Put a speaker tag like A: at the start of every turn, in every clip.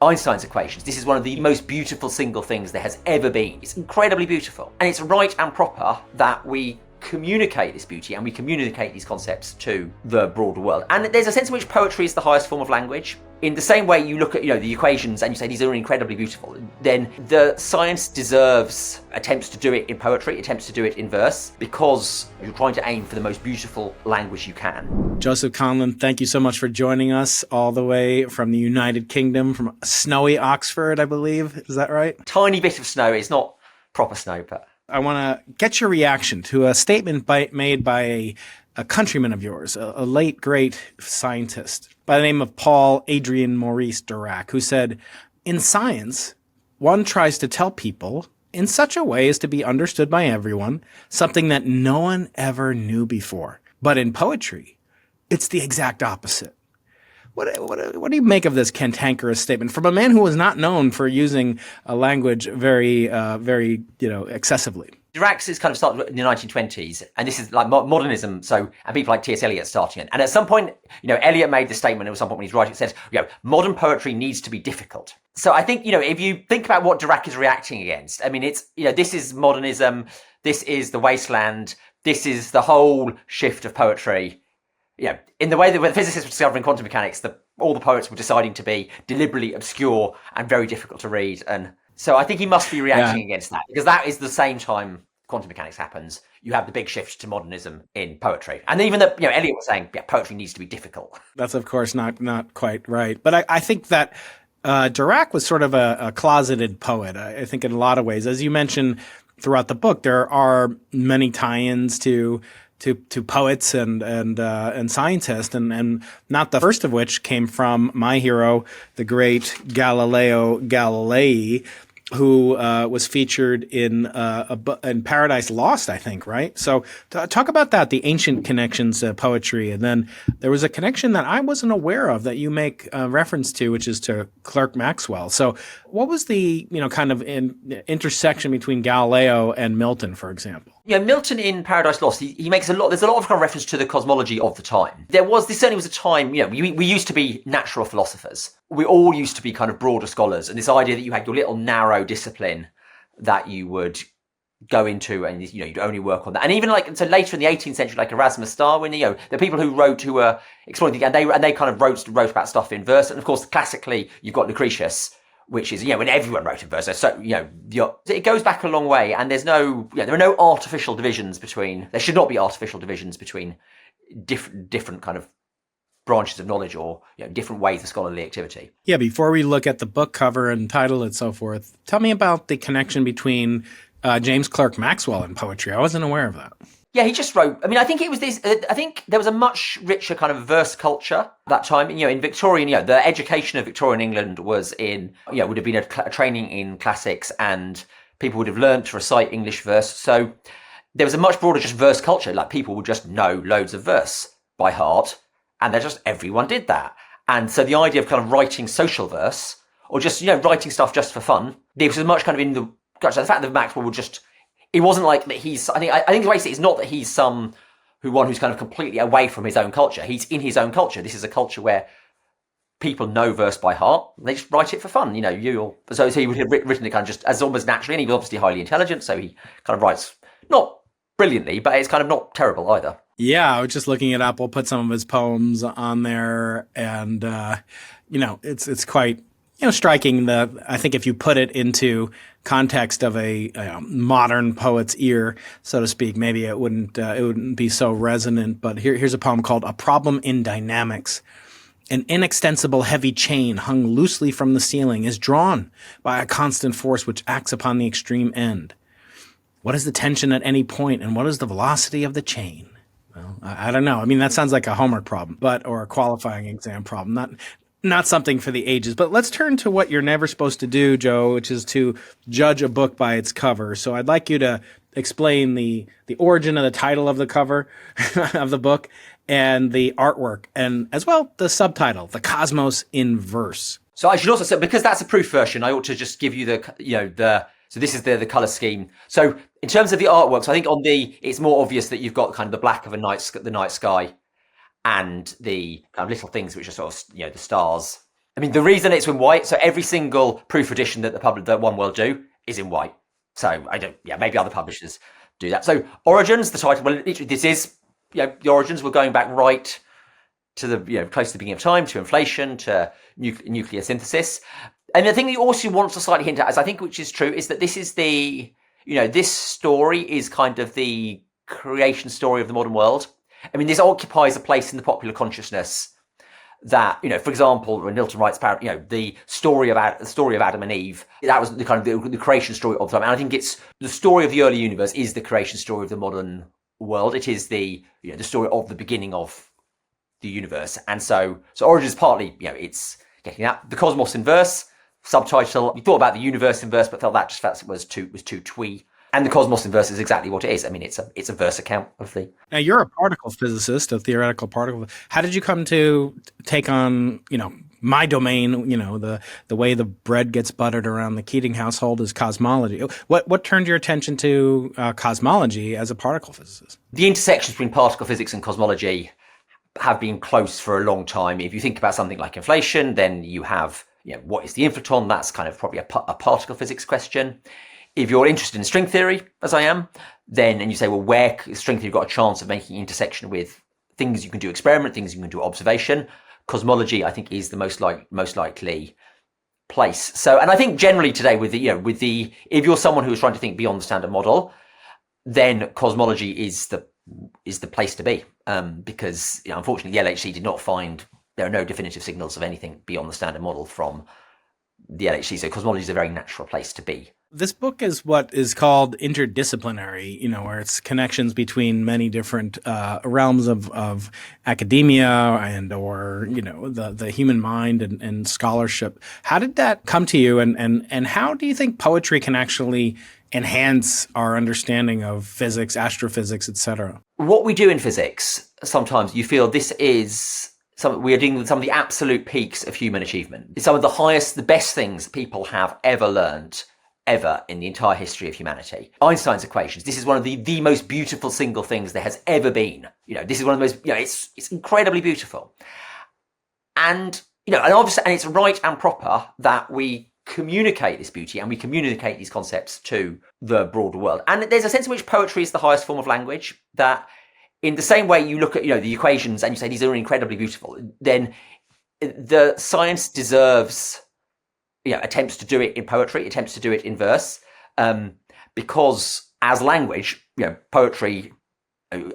A: Einstein's equations. This is one of the most beautiful single things there has ever been. It's incredibly beautiful. And it's right and proper that we communicate this beauty and we communicate these concepts to the broader world. And there's a sense in which poetry is the highest form of language. In the same way you look at, the equations and you say these are incredibly beautiful, then the science deserves attempts to do it in poetry, attempts to do it in verse, because you're trying to aim for the most beautiful language you can.
B: Joseph Conlon, thank you so much for joining us all the way from the United Kingdom, from snowy Oxford, I believe. Is that right?
A: Tiny bit of snow. It's not proper snow, but...
B: I want to get your reaction to a statement made by a countryman of yours, a late, great scientist by the name of Paul Adrien Maurice Dirac, who said, "In science, one tries to tell people in such a way as to be understood by everyone, something that no one ever knew before. But in poetry, it's the exact opposite." What do you make of this cantankerous statement from a man who was not known for using a language very excessively?
A: Dirac's is kind of started in the 1920s, and this is like modernism. So, and people like T.S. Eliot starting it. And at some point, Eliot made the statement. At some point when he's writing, it says, modern poetry needs to be difficult. So I think, if you think about what Dirac is reacting against, I mean, it's, this is modernism. This is the wasteland. This is the whole shift of poetry. In the way that when physicists were discovering quantum mechanics, all the poets were deciding to be deliberately obscure and very difficult to read. And so I think he must be reacting against that, because that is the same time quantum mechanics happens. You have the big shift to modernism in poetry. And even that, Eliot was saying, poetry needs to be difficult.
B: That's, of course, not quite right. But I think that Dirac was sort of a closeted poet, I think, in a lot of ways. As you mentioned throughout the book, there are many tie-ins to poets and scientists, and not the first of which came from my hero, the great Galileo Galilei, who was featured in Paradise Lost, I think, right? So talk about that, the ancient connections to poetry. And then there was a connection that I wasn't aware of that you make reference to, which is to Clerk Maxwell. So what was the, kind of intersection between Galileo and Milton, for example?
A: Milton in Paradise Lost, he makes there's a lot of kind of reference to the cosmology of the time. This certainly was a time, we used to be natural philosophers. We all used to be kind of broader scholars. And this idea that you had your little narrow discipline that you would go into and, you'd only work on that. And even so later in the 18th century, like Erasmus Darwin, the people who were exploring and they kind of wrote about stuff in verse. And of course, classically, you've got Lucretius, which is, when everyone wrote in verse. So, it goes back a long way, and there are no artificial divisions there should not be artificial divisions between different kind of branches of knowledge or, different ways of scholarly activity. Yeah,
B: before we look at the book cover and title and so forth, tell me about the connection between James Clerk Maxwell and poetry. I wasn't aware of that.
A: Yeah, he just wrote, I think it was this, I think there was a much richer kind of verse culture at that time. In Victorian, the education of Victorian England was would have been a training in classics, and people would have learned to recite English verse. So there was a much broader just verse culture. Like, people would just know loads of verse by heart, and everyone did that. And so the idea of kind of writing social verse, or just, writing stuff just for fun, there was much kind of in the fact that Maxwell would just, it wasn't like that he's, I think the way to say it is not that he's one who's kind of completely away from his own culture. He's in his own culture. This is a culture where people know verse by heart. They just write it for fun. So he would have written it kind of just as almost naturally, and he was obviously highly intelligent, so he kind of writes, not brilliantly, but it's kind of not terrible either.
B: Yeah, I was just looking it up. We'll put some of his poems on there, and, it's quite, striking. I think if you put it into context of a modern poet's ear, so to speak, maybe it wouldn't be so resonant. But here's a poem called "A Problem in Dynamics." An inextensible heavy chain hung loosely from the ceiling is drawn by a constant force which acts upon the extreme end. What is the tension at any point, and what is the velocity of the chain? Well, I don't know. That sounds like a homework problem, or a qualifying exam problem. Not something for the ages. But let's turn to what you're never supposed to do, Joe, which is to judge a book by its cover. So I'd like you to explain the origin of the title of the cover of the book and the artwork, and as well the subtitle, The Cosmos in Verse.
A: So I should also say, because that's a proof version, I ought to just give you so this is the color scheme. So in terms of the artworks, I think it's more obvious that you've got kind of the black of the night sky, and the kind of little things which are sort of, the stars I mean, the reason it's in white, so every single proof edition that One World do is in white. So maybe other publishers do that. So Origins, the title, well, this is, the origins were going back right to the, close to the beginning of time, to inflation, to nuclear synthesis. And the thing you also want to slightly hint at, as I think which is true, is that this is this story is kind of the creation story of the modern world. I mean, this occupies a place in the popular consciousness that, for example, when Milton writes about, the story of Adam and Eve, that was the kind of the creation story of them. And I think it's the story of the early universe is the creation story of the modern world. It is the story of the beginning of the universe. And so Origins partly, it's getting that. The Cosmos in verse, subtitle, we thought about the universe in verse, but felt that was too twee. And the Cosmos in verse is exactly what it is. I mean, it's a verse account of the...
B: Now, you're a particle physicist, a theoretical particle. How did you come to take on, my domain, the way the bread gets buttered around the Keating household is cosmology. What turned your attention to cosmology as a particle physicist?
A: The intersections between particle physics and cosmology have been close for a long time. If you think about something like inflation, then you have, what is the inflaton? That's kind of probably a particle physics question. If you're interested in string theory, as I am, and you say, well, where string theory got a chance of making intersection with things you can do experiment, things you can do observation, cosmology, I think, is the most likely place. So, and I think generally today if you're someone who is trying to think beyond the standard model, then cosmology is the place to be. Because unfortunately, the LHC did not find, there are no definitive signals of anything beyond the standard model from the LHC. So cosmology is a very natural place to be.
B: This book is what is called interdisciplinary, where it's connections between many different realms of academia or the human mind and scholarship. How did that come to you, and how do you think poetry can actually enhance our understanding of physics, astrophysics, etc.?
A: What we do in physics, sometimes you feel this is... we are dealing with some of the absolute peaks of human achievement. It's some of the best things people have ever learned, ever in the entire history of humanity. Einstein's equations. This is one of the most beautiful single things there has ever been. This is one of the most, it's incredibly beautiful. And, and obviously, and it's right and proper that we communicate this beauty and we communicate these concepts to the broader world. And there's a sense in which poetry is the highest form of language, that in the same way you look at, the equations and you say these are incredibly beautiful, then the science deserves, attempts to do it in poetry, attempts to do it in verse, because as language, poetry,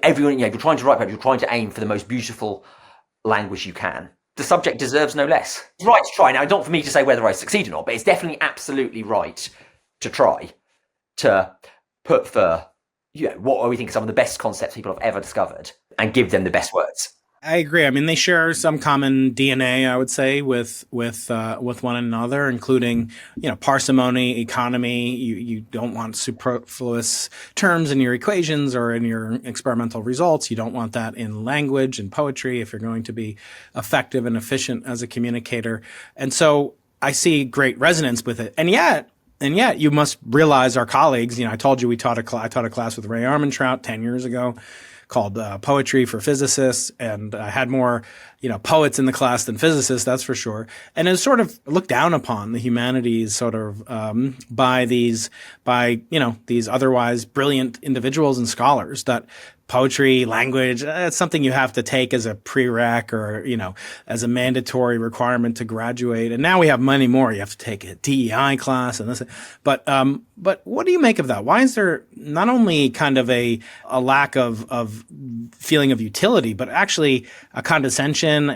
A: everyone, if you're trying to write poetry, you're trying to aim for the most beautiful language you can. The subject deserves no less. It's right to try. Now, not for me to say whether I succeed or not, but it's definitely absolutely right to try to put for, what we think are some of the best concepts people have ever discovered and give them the best words.
B: I agree. I mean, they share some common DNA, I would say, with one another, including, parsimony, economy. You don't want superfluous terms in your equations or in your experimental results. You don't want that in language and poetry if you're going to be effective and efficient as a communicator. And so I see great resonance with it. And yet you must realize, our colleagues, I told you I taught a class with Ray Armentrout 10 years ago called Poetry for Physicists, and I had more, poets in the class than physicists, that's for sure. And it was sort of looked down upon, the humanities, sort of by these otherwise brilliant individuals and scholars, that poetry, language, it's something you have to take as a prereq or, as a mandatory requirement to graduate. And now we have many more. You have to take a DEI class and this. But what do you make of that? Why is there not only kind of a lack of feeling of utility, but actually a condescension,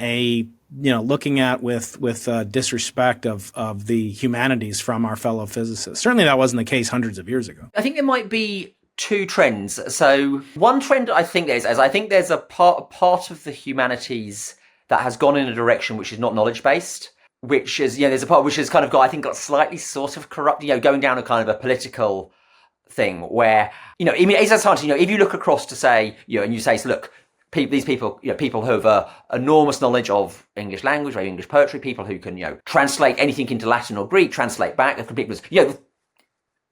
B: looking at with disrespect of the humanities from our fellow physicists? Certainly that wasn't the case hundreds of years ago.
A: I think there might be two trends. So one trend I think there's a part of the humanities that has gone in a direction which is not knowledge based, which is, there's a part which has kind of got slightly sort of corrupt, going down a kind of a political thing where, it's a science, if you look across to say, and you say, so look, these people, people who have enormous knowledge of English language or English poetry, people who can, translate anything into Latin or Greek, translate back,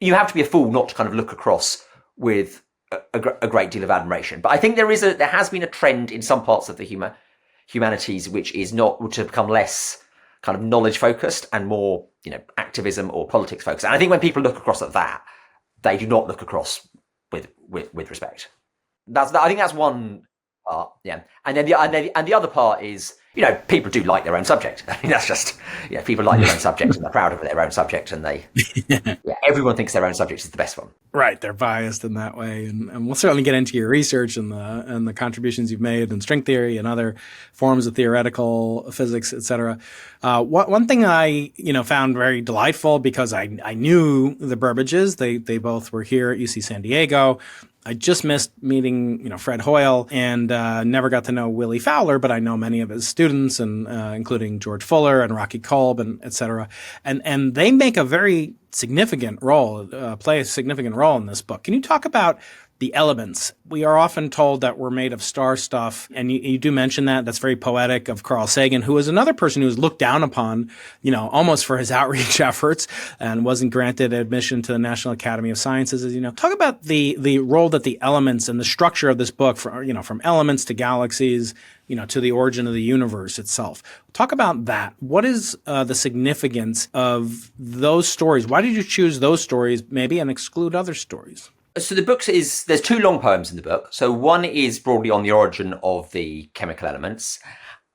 A: you have to be a fool not to kind of look across with a great deal of admiration. But I think there has been a trend in some parts of the humanities which have become less kind of knowledge focused and more, activism or politics focused. And I think when people look across at that, they do not look across with respect. I think that's one part, yeah. And then the other part is, people do like their own subject. I mean, that's just, people like their own subject and they're proud of their own subject, and everyone thinks their own subject is the best one.
B: Right, they're biased in that way, and we'll certainly get into your research and the contributions you've made in string theory and other forms of theoretical physics, etc. One thing I found very delightful, because I knew the Burbages. They both were here at UC San Diego. I just missed meeting, Fred Hoyle, and never got to know Willie Fowler, but I know many of his students, and including George Fuller and Rocky Kolb, and et cetera. And they make a very significant role, play a significant role in this book. Can you talk about the elements? We are often told that we're made of star stuff, and you do mention that. That's very poetic of Carl Sagan, who was another person who was looked down upon, almost for his outreach efforts, and wasn't granted admission to the National Academy of Sciences, as you know. Talk about the role that the elements and the structure of this book, from elements to galaxies, to the origin of the universe itself. Talk about that. What is the significance of those stories? Why did you choose those stories, maybe, and exclude other stories?
A: So the book there's two long poems in the book. So one is broadly on the origin of the chemical elements,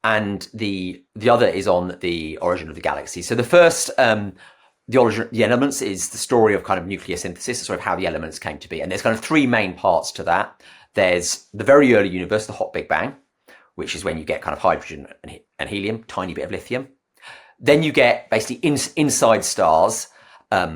A: and the other is on the origin of the galaxy. So the first, the origin of the elements, is the story of kind of nuclear synthesis, sort of how the elements came to be. And there's kind of three main parts to that. There's the very early universe, the hot Big Bang, which is when you get kind of hydrogen and helium, tiny bit of lithium. Then you get basically inside stars,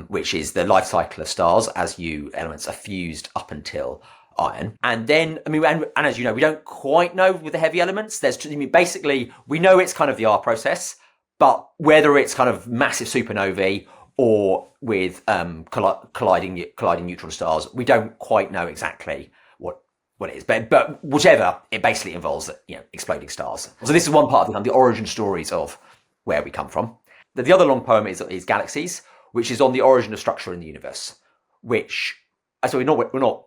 A: which is the life cycle of stars as elements are fused up until iron. And then, and as you know, we don't quite know with the heavy elements. Basically, we know it's kind of the R process, but whether it's kind of massive supernovae or with colliding neutron stars, we don't quite know exactly what it is. But whichever, it basically involves exploding stars. So this is one part of the origin stories of where we come from. The other long poem is Galaxies, which is on the origin of structure in the universe, which, so we're not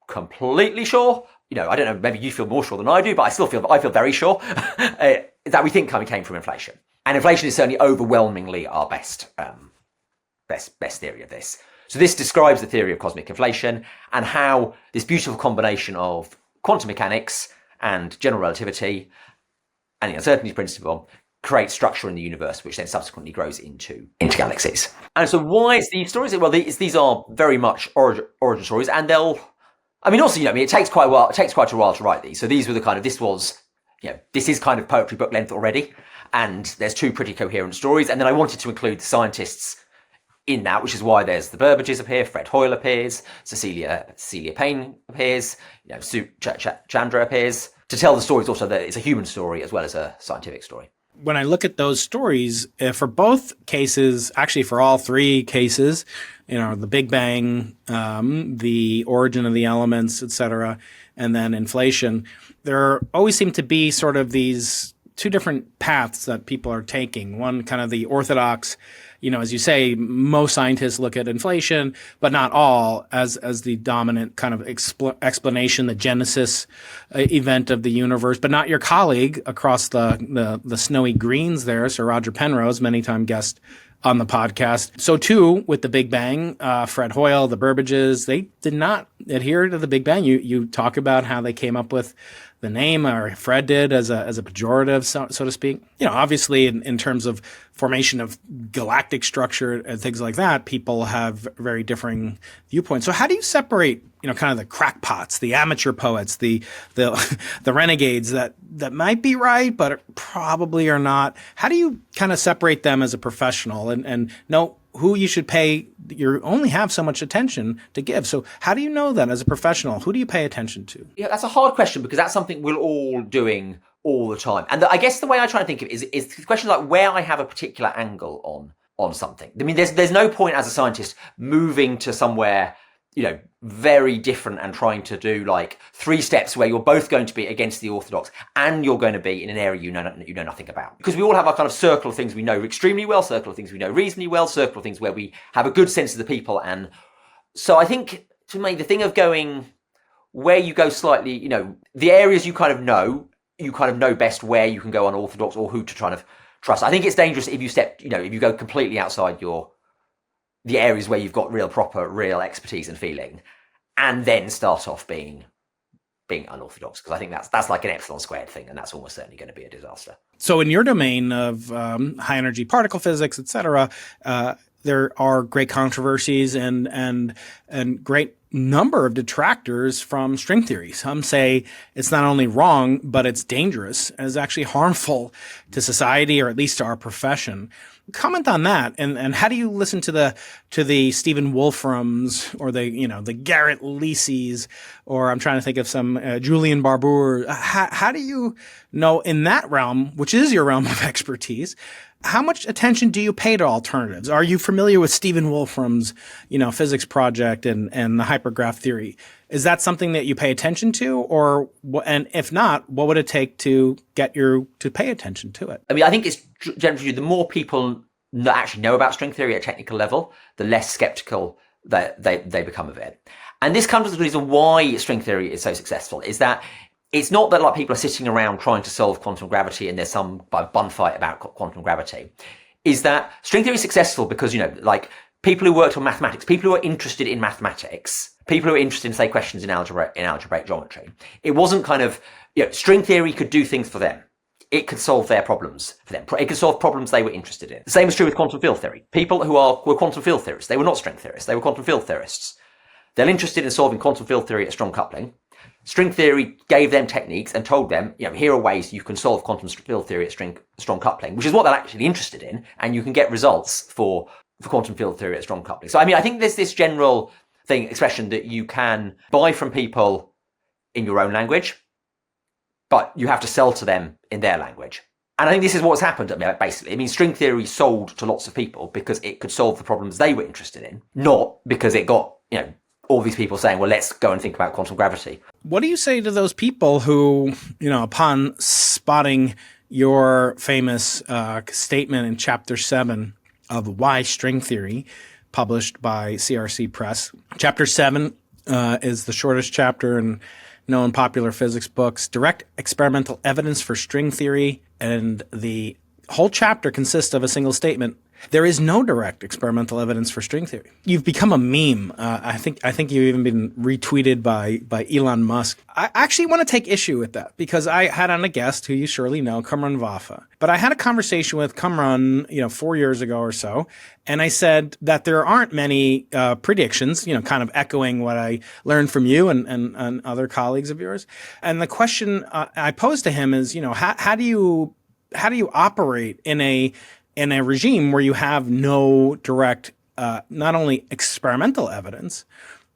A: completely sure. I don't know, maybe you feel more sure than I do, but I feel very sure that we think came from inflation. And inflation is certainly overwhelmingly our best theory of this. So this describes the theory of cosmic inflation and how this beautiful combination of quantum mechanics and general relativity and the uncertainty principle create structure in the universe, which then subsequently grows into galaxies. And so why is these stories? Well, these are very much origin stories, and it takes quite a while. It takes quite a while to write these. So these were this is kind of poetry book length already, and there's two pretty coherent stories. And then I wanted to include the scientists in that, which is why there's the Burbages appear, Fred Hoyle appears, Cecilia Payne appears, Chandra appears, to tell the stories also that it's a human story as well as a scientific story.
B: When I look at those stories, for both cases, actually for all three cases, the Big Bang, the origin of the elements, et cetera, and then inflation, there always seem to be sort of these two different paths that people are taking. One, kind of the orthodox, as you say, most scientists look at inflation, but not all, as the dominant kind of explanation, the genesis event of the universe, but not your colleague across the snowy greens there, Sir Roger Penrose, many-time guest on the podcast. So too, with the Big Bang, Fred Hoyle, the Burbages, they did not adhere to the Big Bang. You talk about how they came up with the name, or Fred did, as a pejorative, so to speak. Obviously, in terms of formation of galactic structure and things like that, people have very differing viewpoints. So how do you separate, kind of the crackpots, the amateur poets, the renegades that might be right, but probably are not? How do you kind of separate them as a professional and know who you should pay? You only have so much attention to give. So how do you know that as a professional? Who do you pay attention to?
A: Yeah, that's a hard question, because that's something we're all doing all the time. And I guess the way I try to think of it is the question like where I have a particular angle on something. There's no point as a scientist moving to somewhere, very different and trying to do like three steps where you're both going to be against the orthodox and you're going to be in an area you know nothing about. Because we all have our kind of circle of things we know extremely well, circle of things we know reasonably well, circle of things where we have a good sense of the people. And so I think, to me, the thing of going where you go slightly, the areas you kind of know best where you can go unorthodox or who to trust. I think it's dangerous if you go completely outside the areas where you've got real expertise and feeling, and then start off being unorthodox, because I think that's like an epsilon squared thing, and that's almost certainly going to be a disaster.
B: So in your domain of high energy particle physics, et cetera, there are great controversies and great number of detractors from string theory. Some say it's not only wrong, but it's dangerous and is actually harmful to society, or at least to our profession. Comment on that, and how do you listen to the Stephen Wolframs, or the Garrett Leaseys, or I'm trying to think of some Julian Barbour. How do you know, in that realm, which is your realm of expertise, how much attention do you pay to alternatives? Are you familiar with Stephen Wolfram's physics project and the hypergraph theory? Is that something that you pay attention to, and if not, what would it take to get you to pay attention to it?
A: I mean, I think it's generally the more people actually know about string theory at a technical level, the less skeptical that they become of it. And this comes to the reason why string theory is so successful, is that it's not that like people are sitting around trying to solve quantum gravity and there's some bun fight about quantum gravity. Is that string theory is successful because, like people who worked on mathematics, people who are interested in mathematics, people who are interested in, say, questions in algebraic geometry. It wasn't kind of, string theory could do things for them. It could solve their problems for them. It could solve problems they were interested in. The same is true with quantum field theory. People who were quantum field theorists, they were not string theorists, they were quantum field theorists. They're interested in solving quantum field theory at strong coupling. String theory gave them techniques and told them, here are ways you can solve quantum field theory at strong coupling, which is what they're actually interested in, and you can get results for quantum field theory at strong coupling. So, I think there's this general expression that you can buy from people in your own language, but you have to sell to them in their language. And I think this is what's happened, basically. String theory sold to lots of people because it could solve the problems they were interested in, not because it got, all these people saying, well, let's go and think about quantum gravity.
B: What do you say to those people who, upon spotting your famous statement in Chapter 7 of Why String Theory, published by CRC Press? Chapter 7 is the shortest chapter in known popular physics books, direct experimental evidence for string theory, and the whole chapter consists of a single statement. There is no direct experimental evidence for string theory. You've become a meme. I think you've even been retweeted by Elon Musk. I actually want to take issue with that because I had on a guest who you surely know, Kamran Vafa. But I had a conversation with Kamran, 4 years ago or so, and I said that there aren't many predictions, kind of echoing what I learned from you and other colleagues of yours. And the question I posed to him is, how do you operate in a regime where you have no direct, not only experimental evidence,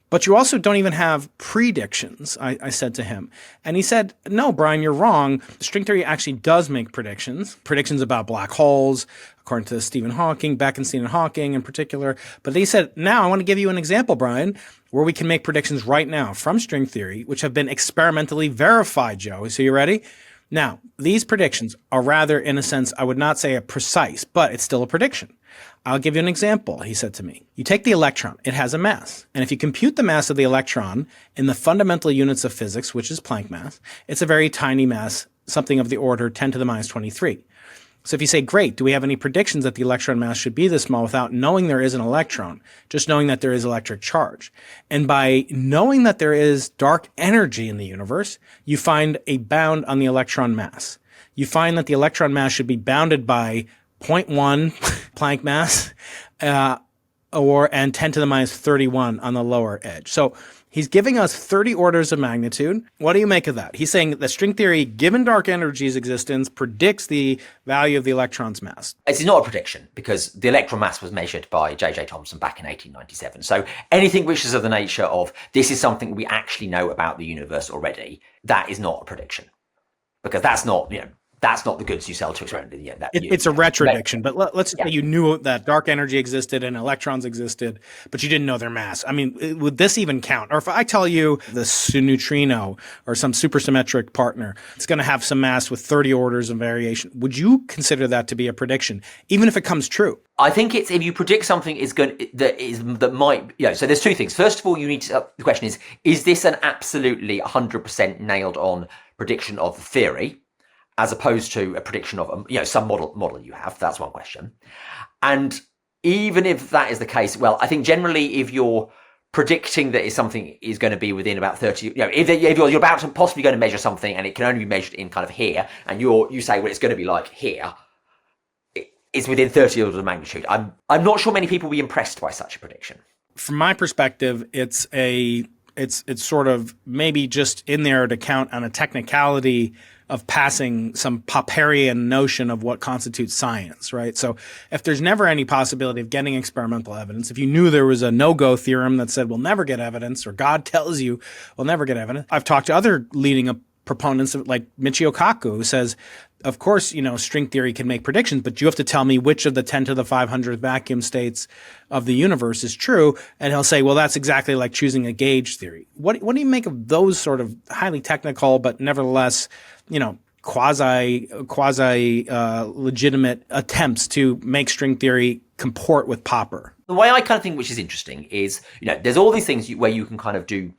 B: but you also don't even have predictions, I said to him. And he said, no, Brian, you're wrong. String theory actually does make predictions about black holes, according to Stephen Hawking, Bekenstein and Hawking in particular. But he said, now I want to give you an example, Brian, where we can make predictions right now from string theory, which have been experimentally verified, Joe. So you ready? Now, these predictions are rather, in a sense, I would not say a precise, but it's still a prediction. I'll give you an example, he said to me. You take the electron, it has a mass. And if you compute the mass of the electron in the fundamental units of physics, which is Planck mass, it's a very tiny mass, something of the order 10 to the minus 23. So if you say, great, do we have any predictions that the electron mass should be this small without knowing there is an electron, just knowing that there is electric charge? And by knowing that there is dark energy in the universe, you find a bound on the electron mass. You find that the electron mass should be bounded by 0.1 Planck mass, and 10 to the minus 31 on the lower edge. So he's giving us 30 orders of magnitude. What do you make of that? He's saying that string theory, given dark energy's existence, predicts the value of the electron's mass.
A: It's not a prediction because the electron mass was measured by J.J. Thomson back in 1897. So anything which is of the nature of this is something we actually know about the universe already, that is not a prediction. Because that's not the goods you sell to experiment. Yeah,
B: it's a retrodiction, but let's say you knew that dark energy existed and electrons existed, but you didn't know their mass. Would this even count? Or if I tell you the neutrino or some supersymmetric partner, it's going to have some mass with 30 orders of variation, would you consider that to be a prediction, even if it comes true?
A: I think it's if you predict something that might. So there's two things. First of all, you need to. The question is this an absolutely 100% nailed on prediction of the theory? as opposed to a prediction of some model you have. That's one question. And even if that is the case, well, I think generally if you're predicting that something is going to be within about 30, if you're about to possibly going to measure something and it can only be measured in kind of here, and you say, well, it's going to be like here, it's within 30 orders of magnitude. I'm not sure many people will be impressed by such a prediction.
B: From my perspective, it's sort of maybe just in there to count on a technicality of passing some Popperian notion of what constitutes science, right? So if there's never any possibility of getting experimental evidence, if you knew there was a no-go theorem that said we'll never get evidence, or God tells you we'll never get evidence. I've talked to other leading proponents of, like Michio Kaku, who says, of course, string theory can make predictions, but you have to tell me which of the 10 to the 500th vacuum states of the universe is true. And he'll say, well, that's exactly like choosing a gauge theory. What do you make of those sort of highly technical, but nevertheless, quasi legitimate attempts to make string theory comport with Popper?
A: The way I kind of think, which is interesting, is, there's all these things where you can kind of do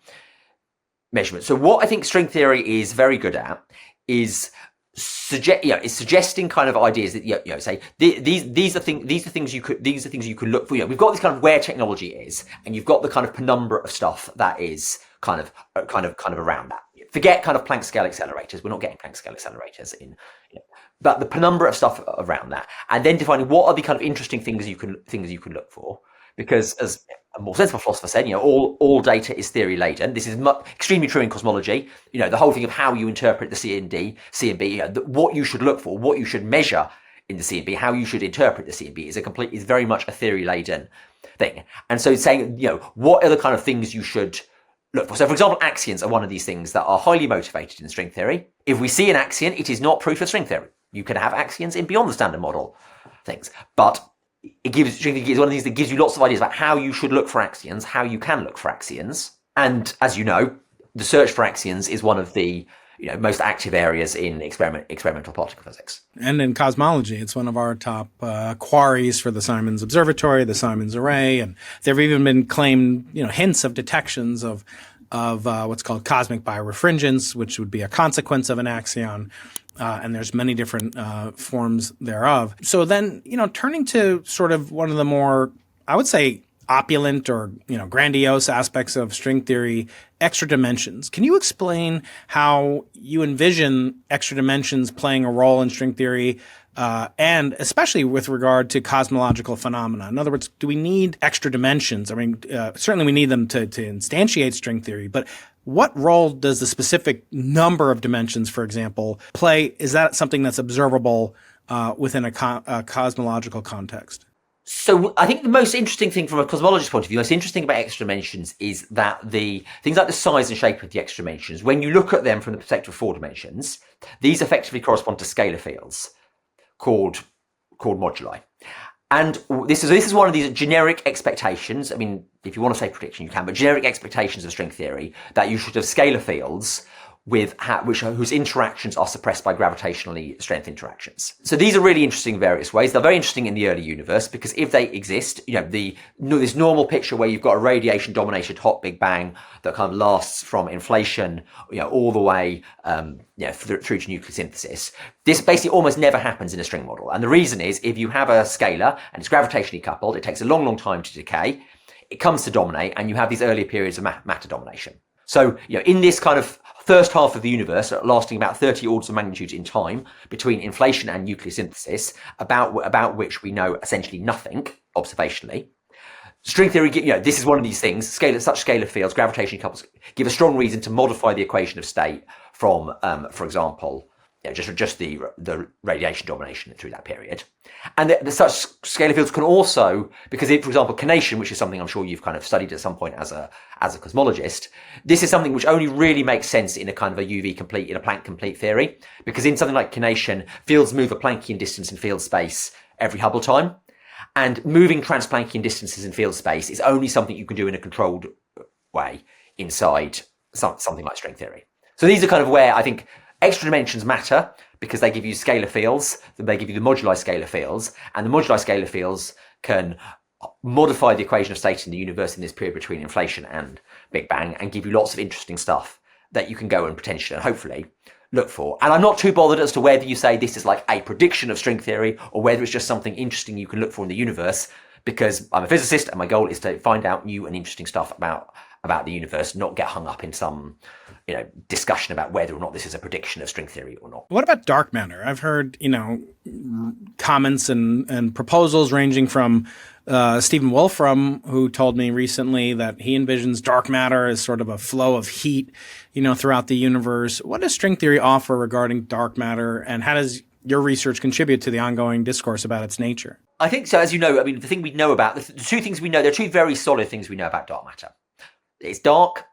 A: measurements. So what I think string theory is very good at is suggesting kind of ideas that say these are things you could look for. We've got this kind of where technology is, and you've got the kind of penumbra of stuff that is kind of around that. Forget kind of Planck scale accelerators. We're not getting Planck scale accelerators but the penumbra of stuff around that, and then defining what are the kind of interesting things you can look for. Because as a more sensible philosopher said, all data is theory laden. This is extremely true in cosmology. The whole thing of how you interpret the C and B, what you should look for, what you should measure in the C and B, how you should interpret the C and B is very much a theory laden thing. And so saying, what are the kind of things you should look for? So, for example, axions are one of these things that are highly motivated in string theory. If we see an axion, it is not proof of string theory. You can have axions in beyond the standard model things, but string theory is one of these that gives you lots of ideas about how you should look for axions, how you can look for axions. And as you know, the search for axions is one of the most active areas in experimental particle physics.
B: And in cosmology, it's one of our top quarries for the Simons Observatory, the Simons Array, and there have even been claimed hints of detections of what's called cosmic birefringence, which would be a consequence of an axion. And there's many different forms thereof. So then, turning to sort of one of the more, I would say, opulent or, grandiose aspects of string theory, extra dimensions. Can you explain how you envision extra dimensions playing a role in string theory, and especially with regard to cosmological phenomena? In other words, do we need extra dimensions? I mean, certainly we need them to instantiate string theory, but what role does the specific number of dimensions, for example, play? Is that something that's observable within a cosmological context?
A: So I think the most interesting thing from a cosmologist point of view, the most interesting about extra dimensions is that the things like the size and shape of the extra dimensions, when you look at them from the perspective of 4 dimensions, these effectively correspond to scalar fields called moduli. And this is one of these generic expectations. I mean, if you want to say prediction, you can, but generic expectations of string theory that you should have scalar fields whose interactions are suppressed by gravitationally strength interactions. So these are really interesting in various ways. They're very interesting in the early universe because if they exist, this normal picture where you've got a radiation dominated hot Big Bang that kind of lasts from inflation, all the way, through to nucleosynthesis. This basically almost never happens in a string model. And the reason is if you have a scalar and it's gravitationally coupled, it takes a long, long time to decay. It comes to dominate and you have these earlier periods of matter domination. So, in this kind of first half of the universe, lasting about 30 orders of magnitude in time between inflation and nucleosynthesis, about which we know essentially nothing observationally. String theory, this is one of these things. Such scalar fields, gravitational couples, give a strong reason to modify the equation of state from, for example, just the radiation domination through that period. And such scalar fields can also, because for example, conation, which is something I'm sure you've kind of studied at some point as a cosmologist, this is something which only really makes sense in a kind of a in a Planck complete theory, because in something like conation, fields move a Planckian distance in field space every Hubble time, and moving trans-Planckian distances in field space is only something you can do in a controlled way inside something like string theory. So these are kind of where I think extra dimensions matter, because they give you scalar fields, they give you the moduli scalar fields, and the moduli scalar fields can modify the equation of state in the universe in this period between inflation and Big Bang and give you lots of interesting stuff that you can go and potentially and hopefully look for. And I'm not too bothered as to whether you say this is like a prediction of string theory or whether it's just something interesting you can look for in the universe, because I'm a physicist and my goal is to find out new and interesting stuff about the universe, not get hung up in some, discussion about whether or not this is a prediction of string theory or not.
B: What about dark matter? I've heard, comments and proposals ranging from Stephen Wolfram, who told me recently that he envisions dark matter as sort of a flow of heat, throughout the universe. What does string theory offer regarding dark matter, and how does your research contribute to the ongoing discourse about its nature?
A: I think so. As you know, the thing we know about, the two things we know, there are two very solid things we know about dark matter. It's dark,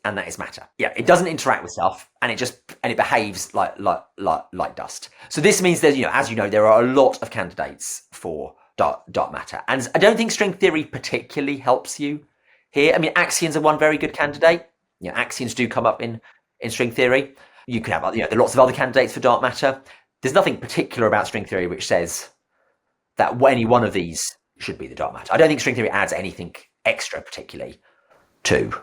A: and that is matter. Yeah, it doesn't interact with stuff, and it behaves like dust. So this means there's, as you know, there are a lot of candidates for dark matter, and I don't think string theory particularly helps you here. Axions are one very good candidate. Axions do come up in string theory. You can have, there are lots of other candidates for dark matter. There's nothing particular about string theory which says that any one of these should be the dark matter. I don't think string theory adds anything extra particularly to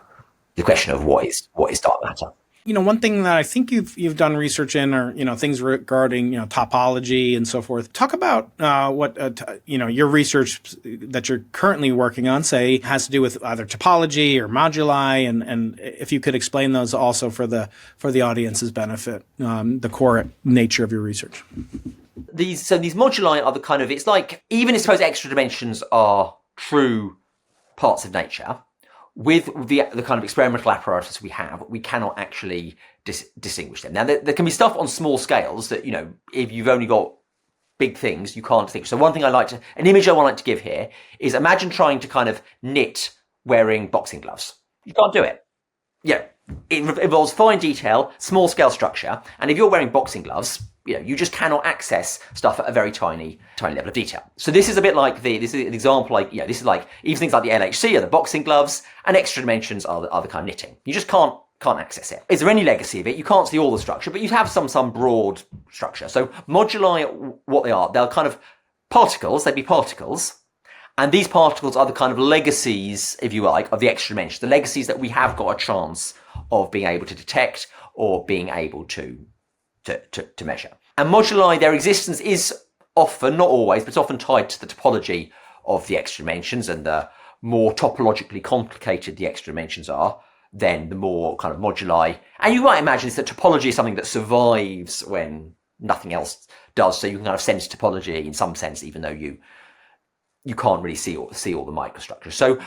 A: the question of what is dark matter.
B: One thing that I think you've done research in are, things regarding, topology and so forth. Talk about what, your research that you're currently working on, say, has to do with either topology or moduli, and if you could explain those also for the audience's benefit, the core nature of your research.
A: These moduli are the kind of, it's like, even if suppose extra dimensions are true parts of nature, with the kind of experimental apparatus we have, we cannot actually distinguish them. Now, there can be stuff on small scales that, if you've only got big things, you can't think. So one thing an image I like to give here is imagine trying to kind of knit wearing boxing gloves. You can't do it. Yeah, it involves fine detail, small scale structure, and if you're wearing boxing gloves, you just cannot access stuff at a very tiny level of detail. So this is a bit like this is an example, this is like even things like the LHC are the boxing gloves, and extra dimensions are the kind of knitting. You just can't access it. Is there any legacy of it? You can't see all the structure, but you have some broad structure. So moduli, what they are, they're kind of particles. They'd be particles. And these particles are the kind of legacies, if you like, of the extra dimensions, the legacies that we have got a chance of being able to detect or being able to measure. And moduli, their existence is often, not always, but it's often tied to the topology of the extra dimensions, and the more topologically complicated the extra dimensions are, then the more kind of moduli. And you might imagine that topology is something that survives when nothing else does, so you can kind of sense topology in some sense, even though you can't really see all the microstructures. So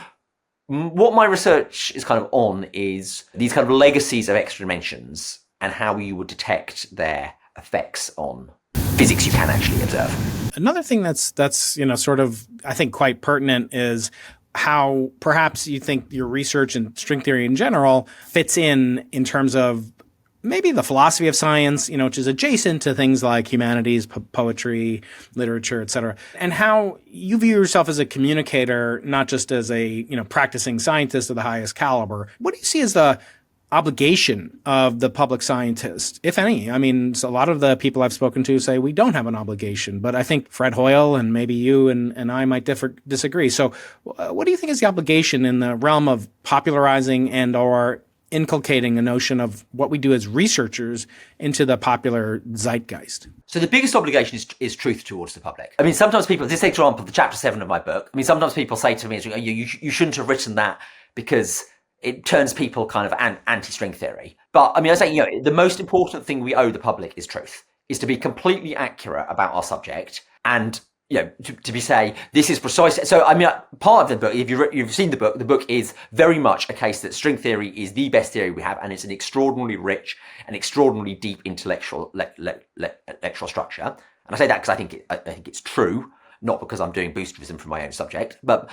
A: what my research is kind of on is these kind of legacies of extra dimensions and how you would detect their effects on physics you can actually observe.
B: Another thing that's sort of, I think, quite pertinent is how perhaps you think your research and string theory in general fits in terms of maybe the philosophy of science, which is adjacent to things like humanities, poetry, literature, et cetera, and how you view yourself as a communicator, not just as a, practicing scientist of the highest caliber. What do you see as the obligation of the public scientist, if any? So a lot of the people I've spoken to say we don't have an obligation, but I think Fred Hoyle and maybe you and I might disagree. So what do you think is the obligation in the realm of popularizing and or inculcating a notion of what we do as researchers into the popular zeitgeist?
A: So the biggest obligation is truth towards the public. Sometimes people, this example, the chapter 7 of my book, sometimes people say to me, you shouldn't have written that because it turns people kind of anti-string theory. But I say, the most important thing we owe the public is truth, is to be completely accurate about our subject, and to say this is precise. So part of the book, if you've seen the book is very much a case that string theory is the best theory we have, and it's an extraordinarily rich and extraordinarily deep intellectual structure. And I say that because I think it's true, not because I'm doing boosterism from my own subject, but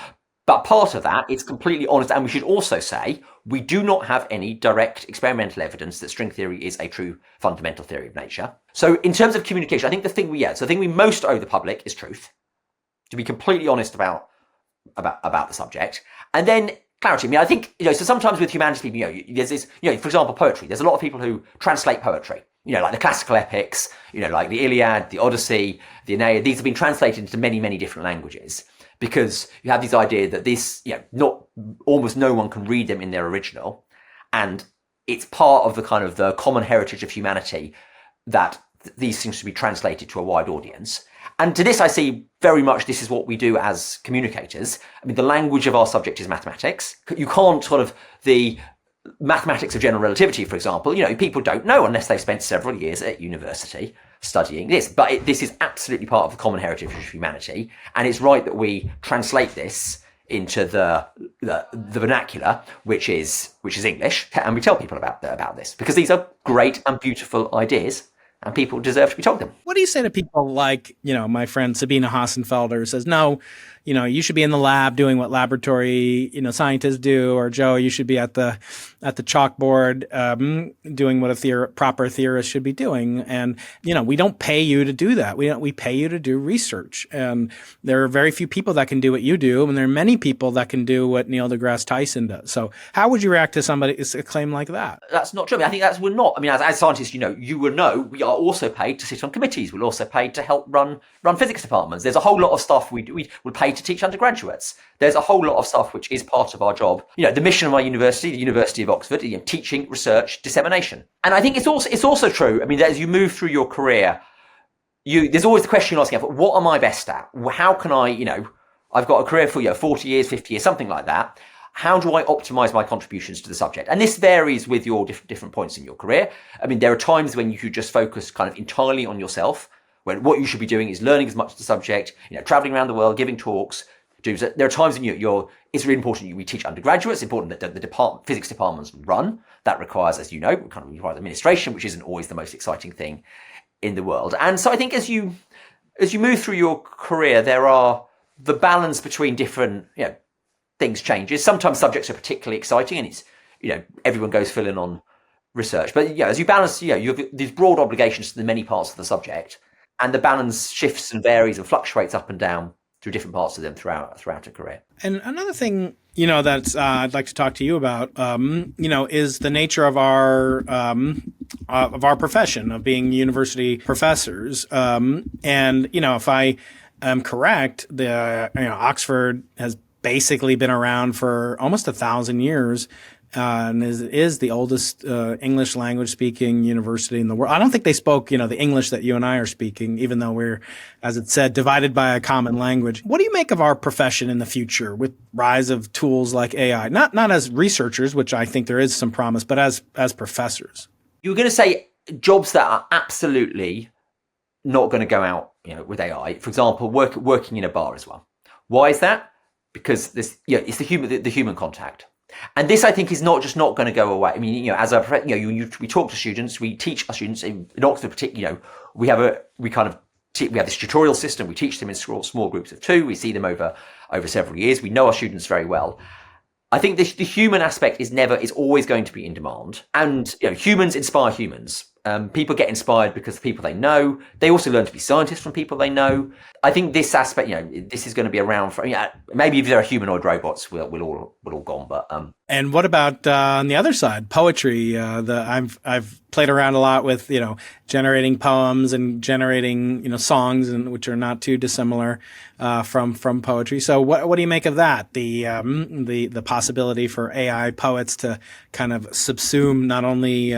A: part of that, it's completely honest. And we should also say, we do not have any direct experimental evidence that string theory is a true fundamental theory of nature. So in terms of communication, I think the thing we most owe the public is truth, to be completely honest about the subject. And then clarity. I think, so sometimes with humanities people, there's this, for example, poetry. There's a lot of people who translate poetry, like the classical epics, like the Iliad, the Odyssey, the Aeneid. These have been translated into many, many different languages, because you have this idea that this, almost no one can read them in their original, and it's part of the kind of the common heritage of humanity that these things should be translated to a wide audience. And to this, I see very much this is what we do as communicators. I mean, the language of our subject is mathematics. You can't sort of, the mathematics of general relativity, for example, people don't know unless they've spent several years at university studying this. But this is absolutely part of the common heritage of humanity. And it's right that we translate this into the vernacular, which is English, and we tell people about this, because these are great and beautiful ideas, and people deserve to be told them.
B: What do you say to people like, my friend Sabine Hassenfelder says, no, you should be in the lab doing what laboratory, scientists do, or Joe, you should be at the chalkboard doing what a proper theorist should be doing. And, we don't pay you to do that. We pay you to do research. And there are very few people that can do what you do. And there are many people that can do what Neil deGrasse Tyson does. So how would you react to a claim like that?
A: That's not true. I think we're not. I mean, as scientists, you would know, we are also paid to sit on committees. We're also paid to help run physics departments. There's a whole lot of stuff we would pay to teach undergraduates. There's a whole lot of stuff which is part of our job. The mission of my university, the University of Oxford, teaching, research, dissemination. And I think it's also true. I mean, as you move through your career, there's always the question you're asking, what am I best at? How can I, I've got a career for 40 years, 50 years, something like that. How do I optimize my contributions to the subject? And this varies with your different points in your career. I mean, there are times when you could just focus kind of entirely on yourself, when what you should be doing is learning as much as the subject, traveling around the world, giving talks. There are times when it's really important we teach undergraduates. It's important that the physics departments run. That requires, as you know, kind of requires administration, which isn't always the most exciting thing in the world. And so I think as you move through your career, there are the balance between different things changes. Sometimes subjects are particularly exciting, and it's everyone goes full in on research. But as you balance, you have these broad obligations to the many parts of the subject, and the balance shifts and varies and fluctuates up and down through different parts of them throughout a career.
B: And another thing, that I'd like to talk to you about, is the nature of our profession of being university professors. And if I am correct, Oxford has basically been around for almost 1,000 years. And is the oldest English language speaking university in the world. I don't think they spoke, the English that you and I are speaking, even though we're, as it said, divided by a common language. What do you make of our profession in the future with rise of tools like AI? Not as researchers, which I think there is some promise, but as professors.
A: You were going to say jobs that are absolutely not going to go out, with AI. For example, working in a bar as well. Why is that? Because this, it's the human contact. And this, I think, is not going to go away. I mean, we talk to students, we teach our students in Oxford, particularly. We have this tutorial system. We teach them in small groups of 2. We see them over several years. We know our students very well. I think the human aspect is always going to be in demand, and humans inspire humans. People get inspired because of people they know. They also learn to be scientists from people they know. I think this aspect, this is going to be around for. Maybe if there are humanoid robots, we'll all gone. But
B: And what about on the other side, poetry? I've played around a lot with generating poems and generating songs, and which are not too dissimilar from poetry. So what do you make of that? The possibility for AI poets to kind of subsume not only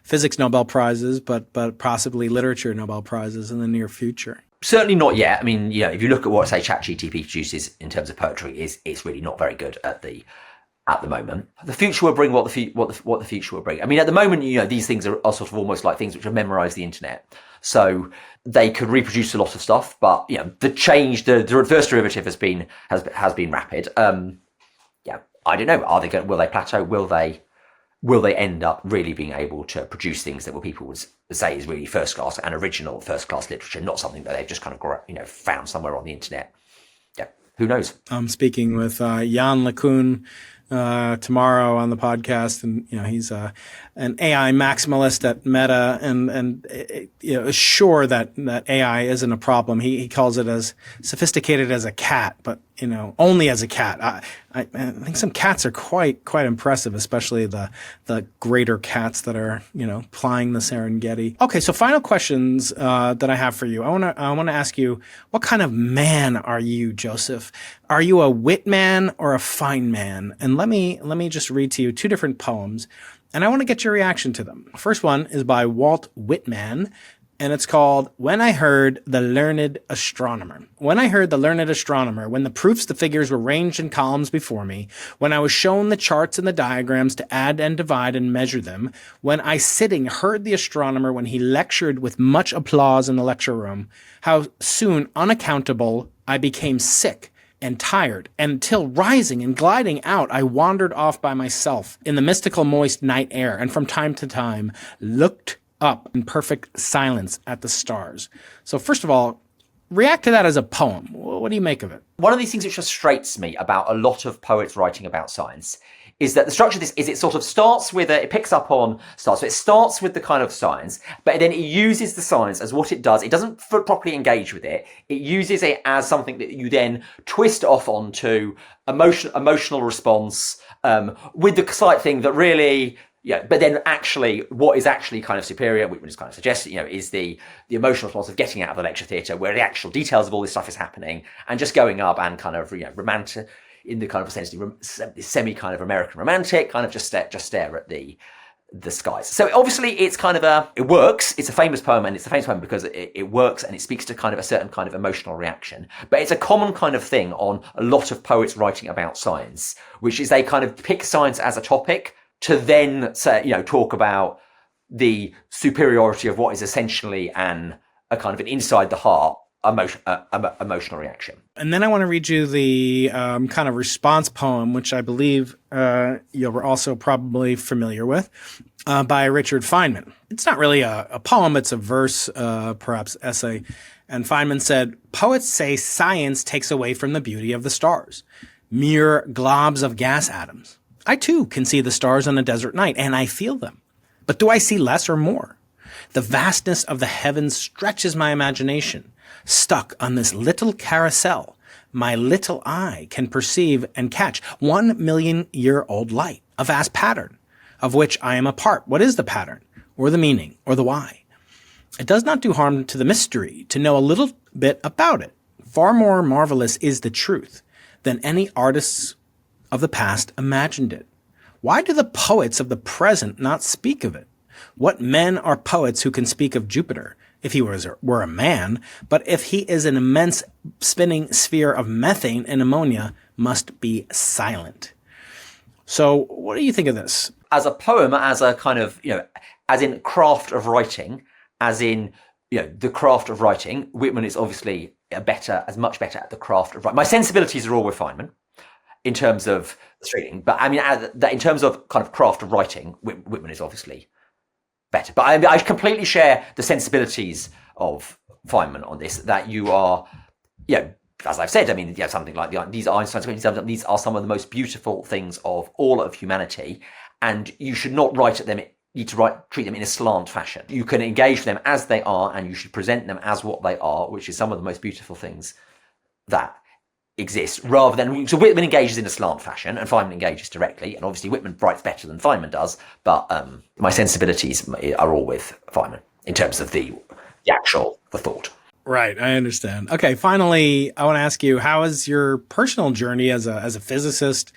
B: physics Nobel Prizes but possibly literature Nobel Prizes in the near future.
A: Certainly not yet. I mean, if you look at what, say, ChatGPT produces in terms of poetry, it's really not very good at the moment. The future will bring what the future will bring. I mean, at the moment, these things are sort of almost like things which have memorized the internet, so they could reproduce a lot of stuff. But the reverse derivative has been rapid. I don't know. Will they plateau? Will they end up really being able to produce things that people would say is really first class and original first class literature, not something that they've just kind of found somewhere on the internet? Yeah, who knows? I'm
B: speaking with Jan LeCun tomorrow on the podcast, and he's an AI maximalist at Meta, and is sure that AI isn't a problem. He calls it as sophisticated as a cat, but only as a cat. I think some cats are quite impressive, especially the greater cats that are plying the Serengeti. Okay, so final questions that I have for you. I want to ask you, what kind of man are you, Joseph? Are you a Whitman or a Feynman? And let me just read to you two different poems, and I want to get your reaction to them. The first one is by Walt Whitman, and it's called When I Heard the Learned Astronomer. When I heard the learned astronomer, when the proofs, the figures were ranged in columns before me, when I was shown the charts and the diagrams to add and divide and measure them, when I sitting heard the astronomer when he lectured with much applause in the lecture room, how soon unaccountable I became sick and tired, until rising and gliding out, I wandered off by myself in the mystical moist night air, and from time to time looked up in perfect silence at the stars. So first of all, react to that as a poem. What do you make of it?
A: One of these things which frustrates me about a lot of poets writing about science is that the structure of this is it sort of starts with it picks up on stars. So it starts with the kind of science, but then it uses the science as what it does. It doesn't properly engage with it. It uses it as something that you then twist off onto emotional response, with the slight thing that really, but then actually, what is actually kind of superior, Whitman is kind of suggesting, is the emotional response of getting out of the lecture theatre where the actual details of all this stuff is happening, and just going up and kind of, romantic, in the kind of essentially semi kind of American romantic, kind of just stare at the skies. So obviously it's kind of it works. It's a famous poem, and it's a famous poem because it works and it speaks to kind of a certain kind of emotional reaction. But it's a common kind of thing on a lot of poets writing about science, which is they kind of pick science as a topic to then say, talk about the superiority of what is essentially a kind of an inside the heart emotional reaction.
B: And then I want to read you the kind of response poem, which I believe you're also probably familiar with, by Richard Feynman. It's not really a poem, it's a verse, perhaps essay. And Feynman said, "Poets say science takes away from the beauty of the stars, mere globs of gas atoms. I too can see the stars on a desert night, and I feel them. But do I see less or more? The vastness of the heavens stretches my imagination. Stuck on this little carousel, my little eye can perceive and catch 1,000,000-year-old light, a vast pattern, of which I am a part. What is the pattern, or the meaning, or the why? It does not do harm to the mystery to know a little bit about it. Far more marvelous is the truth than any artists of the past imagined it. Why do the poets of the present not speak of it? What men are poets who can speak of Jupiter, if he were a man, but if he is an immense spinning sphere of methane and ammonia, must be silent." So what do you think of this?
A: As a poem, as a kind of, as in craft of writing, as in, the craft of writing, Whitman is obviously much better at the craft of writing. My sensibilities are all with Feynman in terms of the reading, but I mean, in terms of kind of craft of writing, Whitman is obviously better. But I completely share the sensibilities of Feynman on this, that you are, as I've said, I mean, something like these Einstein's, these are some of the most beautiful things of all of humanity, and you should not write at them, you need to treat them in a slant fashion. You can engage with them as they are, and you should present them as what they are, which is some of the most beautiful things that exist, rather than, so Whitman engages in a slant fashion and Feynman engages directly, and obviously Whitman writes better than Feynman does, but my sensibilities are all with Feynman in terms of the thought.
B: Right, I understand. Okay, finally, I want to ask you, how has your personal journey as a physicist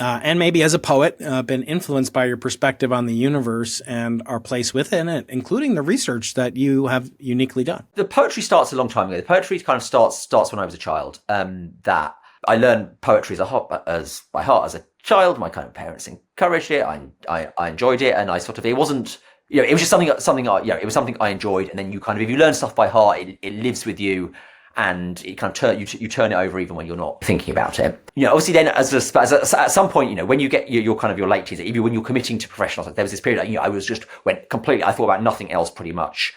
B: and maybe as a poet been influenced by your perspective on the universe and our place within it, including the research that you have uniquely done?
A: The poetry starts a long time ago. The poetry kind of starts when I was a child. That I learned poetry by heart as a child. My kind of parents encouraged it. I enjoyed it, and I sort of, it wasn't, it was just something it was something I enjoyed. And then you kind of, if you learn stuff by heart, it lives with you. And it kind of you turn it over even when you're not thinking about it. Obviously then at some point, when you get your kind of your late teens, even when you're committing to professional stuff, there was this period, I was just went completely, I thought about nothing else pretty much,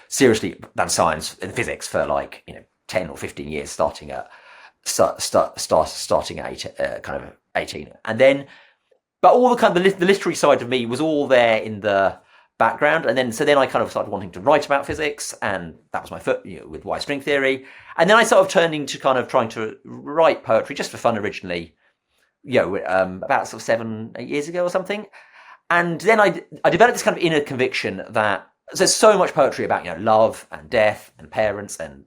A: seriously than science and physics for 10 or 15 years, starting at kind of 18. And then, but all the kind of the literary side of me was all there in the background. And then I kind of started wanting to write about physics, and that was my foot, with why string theory. And then I sort of turned into kind of trying to write poetry just for fun originally, about sort of 7-8 years ago or something. And then I developed this kind of inner conviction that there's so much poetry about, love and death and parents and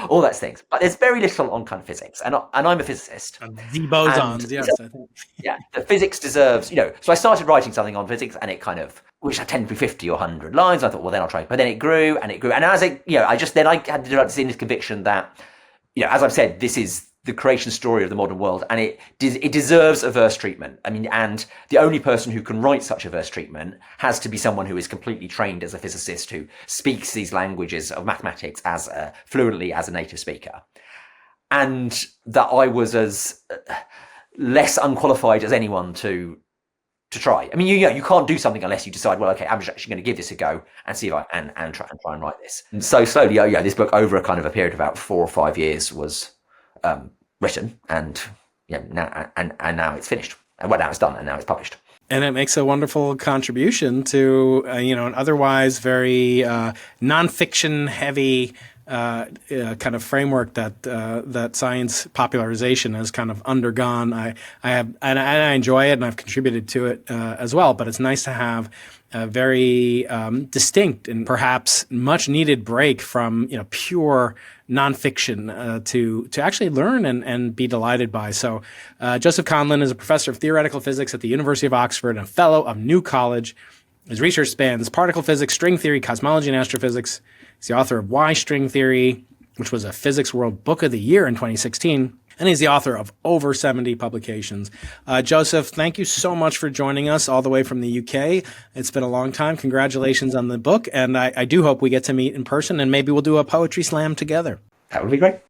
A: all those things, but there's very little on kind of physics. And I'm a physicist.
B: The bosons, yes. I think.
A: Yeah, the physics deserves, so I started writing something on physics, and it kind of, which had 10 to 50 or 100 lines. I thought, well, then I'll try. But then it grew and it grew. And as I had to develop this inner conviction that, as I've said, this is the creation story of the modern world, and it deserves a verse treatment. I mean, and the only person who can write such a verse treatment has to be someone who is completely trained as a physicist, who speaks these languages of mathematics as fluently as a native speaker, and that I was as less unqualified as anyone to try. I mean, you can't do something unless you decide, well, okay, I'm actually going to give this a go and see if I and try and write this. And so slowly, this book over a kind of a period of about 4 or 5 years was written, and now it's finished. Well, now it's done, and now it's published.
B: And it makes a wonderful contribution to an otherwise very nonfiction heavy kind of framework that science popularization has kind of undergone. I enjoy it, and I've contributed to it as well. But it's nice to have a very distinct and perhaps much needed break from pure nonfiction to actually learn and be delighted by. So Joseph Conlon is a professor of theoretical physics at the University of Oxford and a fellow of New College. His research spans particle physics, string theory, cosmology, and astrophysics. He's the author of Why String Theory, which was a Physics World Book of the Year in 2016. And he's the author of over 70 publications. Joseph, thank you so much for joining us all the way from the UK. It's been a long time. Congratulations on the book. And I do hope we get to meet in person, and maybe we'll do a poetry slam together.
A: That would be great.